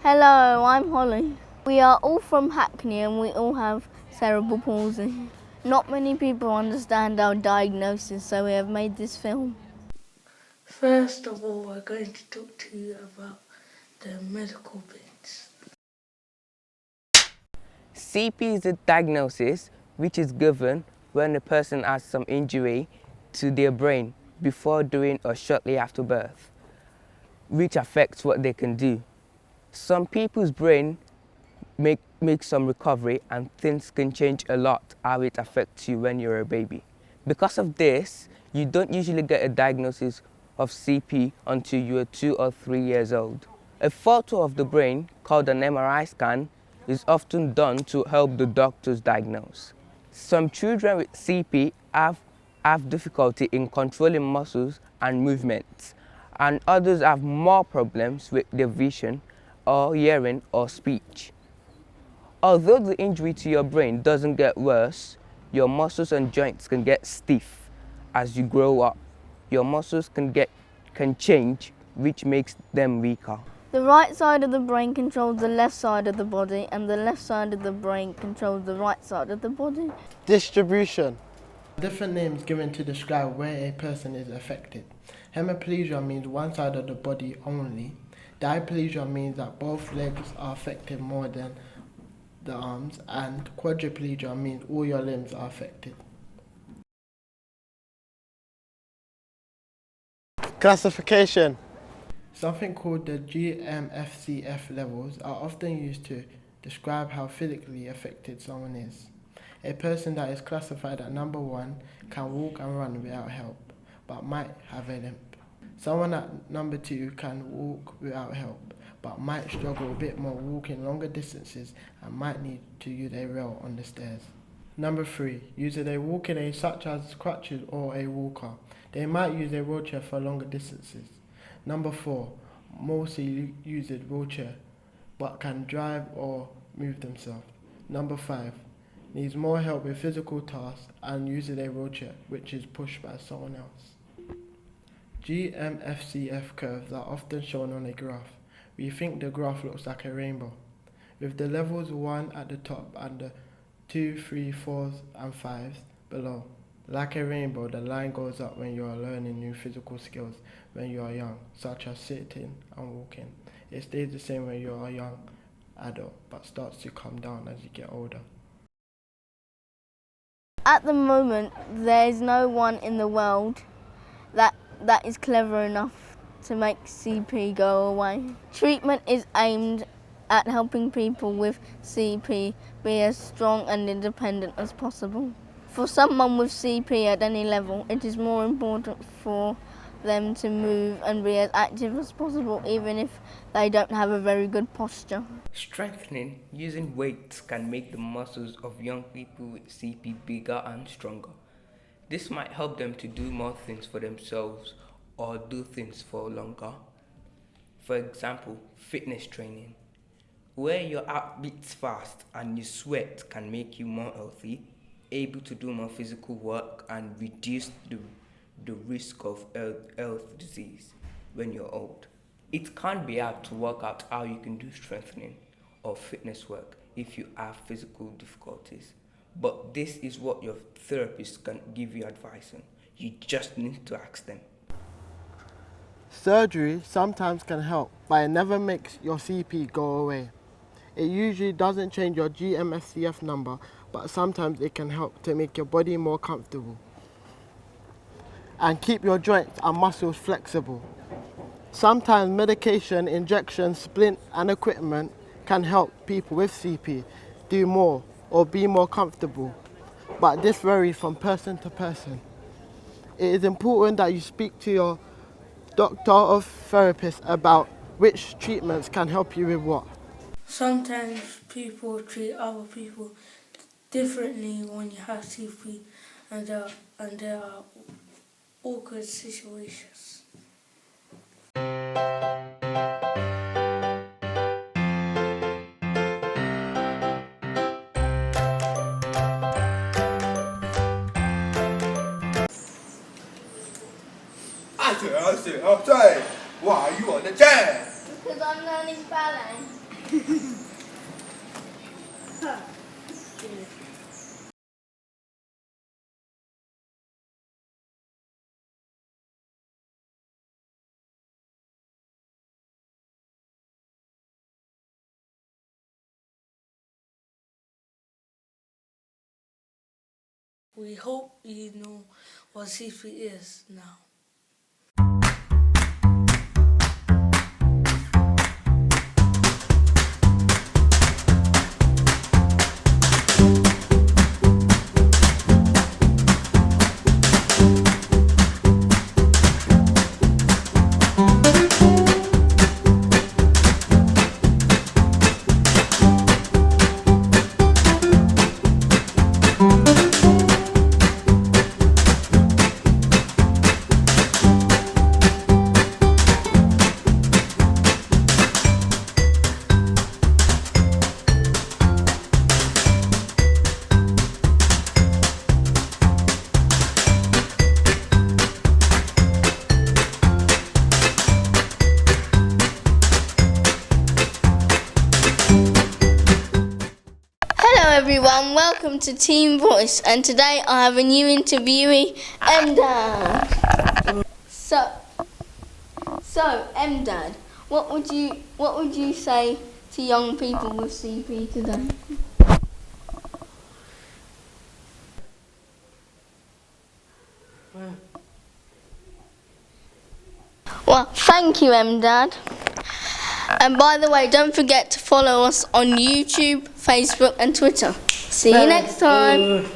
Hello, I'm Holly. We are all from Hackney and we all have cerebral palsy. Not many people understand our diagnosis, so we have made this film. First of all, we're going to talk to you about the medical bits. CP is a diagnosis which is given when a person has some injury to their brain before, during or shortly after birth, which affects what they can do. Some people's brain make some recovery and things can change a lot how it affects you when you're a baby. Because of this, you don't usually get a diagnosis of CP until you're 2 or 3 years old. A photo of the brain, called an MRI scan, is often done to help the doctors diagnose. Some children with CP have difficulty in controlling muscles and movements, and others have more problems with their vision or hearing or speech. Although the injury to your brain doesn't get worse, your muscles and joints can get stiff as you grow up. Your muscles can change, which makes them weaker. The right side of the brain controls the left side of the body, and the left side of the brain controls the right side of the body. Distribution. Different names given to describe where a person is affected. Hemiplegia means one side of the body only. Diplegia means that both legs are affected more than the arms, and quadriplegia means all your limbs are affected. Classification. Something called the GMFCF levels are often used to describe how physically affected someone is. A person that is classified at number 1 can walk and run without help, but might have a limp. Someone at number 2 can walk without help, but might struggle a bit more walking longer distances and might need to use a rail on the stairs. Number 3, using a walking aid such as crutches or a walker. They might use a wheelchair for longer distances. Number 4, mostly use a wheelchair but can drive or move themselves. Number 5, needs more help with physical tasks and uses a wheelchair which is pushed by someone else. GMFCF curves are often shown on a graph. We think the graph looks like a rainbow, with the levels 1 at the top and the 2, 3, 4s and 5s below. Like a rainbow, the line goes up when you are learning new physical skills when you are young, such as sitting and walking. It stays the same when you are a young adult, but starts to come down as you get older. At the moment, there is no one in the world that is clever enough to make CP go away. Treatment is aimed at helping people with CP be as strong and independent as possible. For someone with CP at any level, it is more important for them to move and be as active as possible, even if they don't have a very good posture. Strengthening using weights can make the muscles of young people with CP bigger and stronger. This might help them to do more things for themselves or do things for longer. For example, fitness training, where your heart beats fast and you sweat, can make you more healthy, able to do more physical work and reduce the risk of health disease when you're old. It can't be hard to work out how you can do strengthening or fitness work if you have physical difficulties. But this is what your therapist can give you advice on. You just need to ask them. Surgery sometimes can help, but it never makes your CP go away. It usually doesn't change your GMFCF number, but sometimes it can help to make your body more comfortable and keep your joints and muscles flexible. Sometimes medication, injections, splint and equipment can help people with CP do more or be more comfortable, but this varies from person to person. It is important that you speak to your doctor or therapist about which treatments can help you with what. Sometimes people treat other people differently when you have CP, and there are awkward situations. I say, why are you on the chair? Because I'm learning ballet. We hope you know what CP is now. Hello everyone, welcome to Team Voice, and today I have a new interviewee, Mdad. So Mdad, what would you say to young people with CP today? Well, thank you, Mdad. And by the way, don't forget to follow us on YouTube, Facebook and Twitter. See you next time.